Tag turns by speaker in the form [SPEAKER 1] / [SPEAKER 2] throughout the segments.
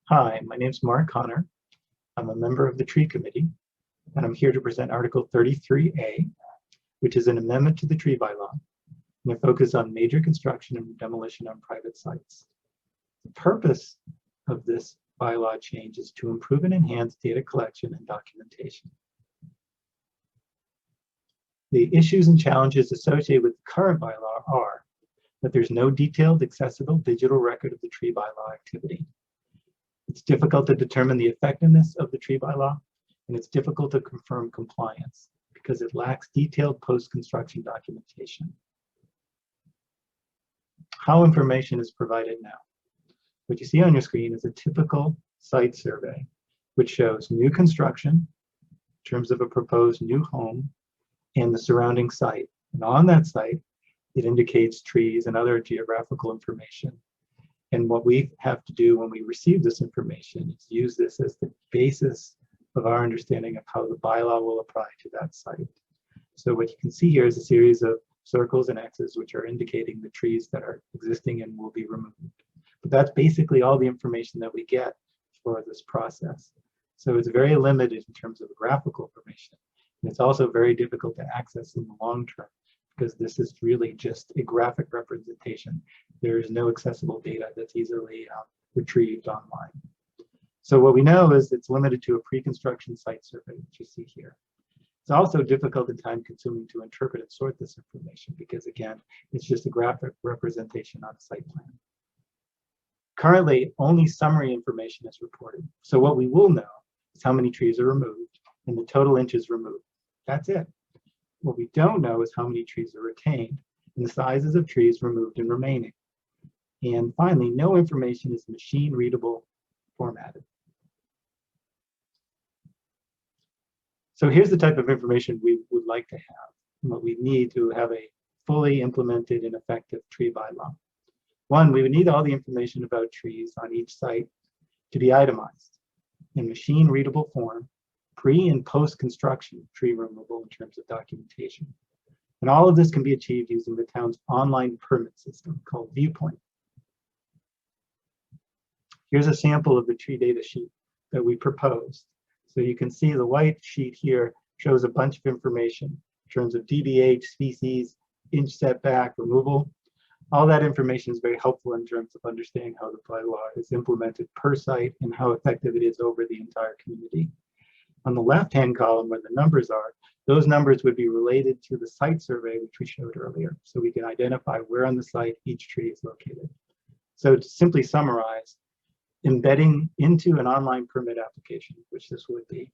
[SPEAKER 1] Hi, my name is Mark Connor. I'm a member of the Tree Committee, and I'm here to present Article 33A, which is an amendment to the tree bylaw, and it focuses on major construction and demolition on private sites. The purpose of this bylaw change is to improve and enhance data collection and documentation. The issues and challenges associated with the current bylaw are that there's no detailed, accessible digital record of the tree bylaw activity. It's difficult to determine the effectiveness of the tree bylaw, and it's difficult to confirm compliance because it lacks detailed post-construction documentation. How information is provided now? What you see on your screen is a typical site survey, which shows new construction in terms of a proposed new home and the surrounding site. And on that site, it indicates trees and other geographical information. And what we have to do when we receive this information is use this as the basis of our understanding of how the bylaw will apply to that site. So what you can see here is a series of circles and X's, which are indicating the trees that are existing and will be removed. But that's basically all the information that we get for this process. So it's very limited in terms of graphical information. And it's also very difficult to access in the long term, because this is really just a graphic representation. There is no accessible data that's easily retrieved online. So what we know is it's limited to a pre-construction site survey, which you see here. It's also difficult and time-consuming to interpret and sort this information because, again, it's just a graphic representation on a site plan. Currently, only summary information is reported. So what we will know is how many trees are removed and the total inches removed. That's it. What we don't know is how many trees are retained and the sizes of trees removed and remaining. And finally, no information is machine readable formatted. So here's the type of information we would like to have, and what we need to have a fully implemented and effective tree bylaw. One, we would need all the information about trees on each site to be itemized in machine readable form, pre and post construction tree removal in terms of documentation. And all of this can be achieved using the town's online permit system called Viewpoint. Here's a sample of the tree data sheet that we proposed. So you can see the white sheet here shows a bunch of information in terms of DBH, species, inch setback, removal. All that information is very helpful in terms of understanding how the bylaw is implemented per site and how effective it is over the entire community. On the left-hand column where the numbers are, those numbers would be related to the site survey, which we showed earlier. So we can identify where on the site each tree is located. So to simply summarize, embedding into an online permit application, which this would be,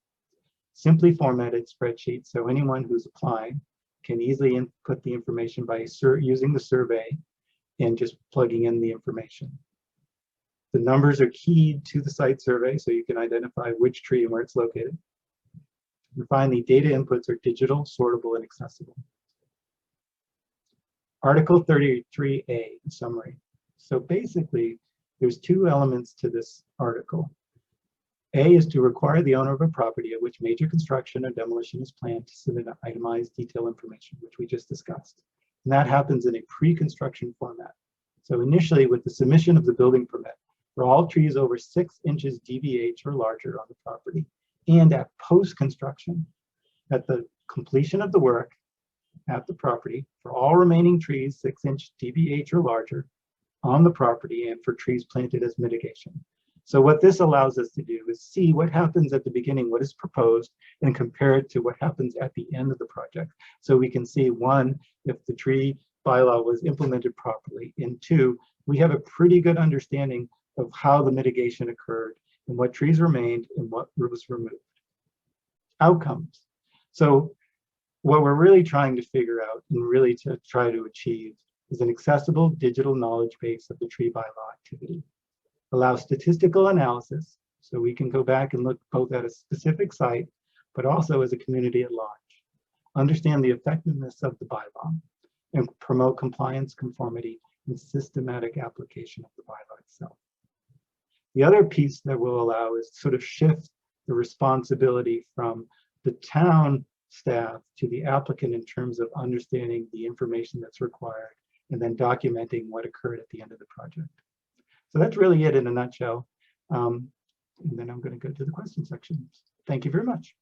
[SPEAKER 1] simply formatted spreadsheet so anyone who's applying can easily input the information by using the survey and just plugging in the information. The numbers are keyed to the site survey so you can identify which tree and where it's located. And finally, data inputs are digital, sortable, and accessible. Article 33A, summary. So basically, there's two elements to this article. A is to require the owner of a property at which major construction or demolition is planned to submit itemized detail information, which we just discussed. And that happens in a pre-construction format. So initially, with the submission of the building permit, for all trees over 6 inches DBH or larger on the property, and at post-construction, at the completion of the work at the property, for all remaining trees 6-inch DBH or larger on the property, and for trees planted as mitigation. So what this allows us to do is see what happens at the beginning, what is proposed, and compare it to what happens at the end of the project. So we can see, one, if the tree bylaw was implemented properly, and two, we have a pretty good understanding of how the mitigation occurred and what trees remained and what was removed. Outcomes. So what we're really trying to figure out and really to try to achieve is an accessible digital knowledge base of the tree bylaw activity. Allow statistical analysis so we can go back and look both at a specific site, but also as a community at large. Understand the effectiveness of the bylaw and promote compliance, conformity, and systematic application of the bylaw itself. The other piece that will allow is sort of shift the responsibility from the town staff to the applicant in terms of understanding the information that's required and then documenting what occurred at the end of the project. So that's really it in a nutshell. And then I'm going to go to the question section. Thank you very much.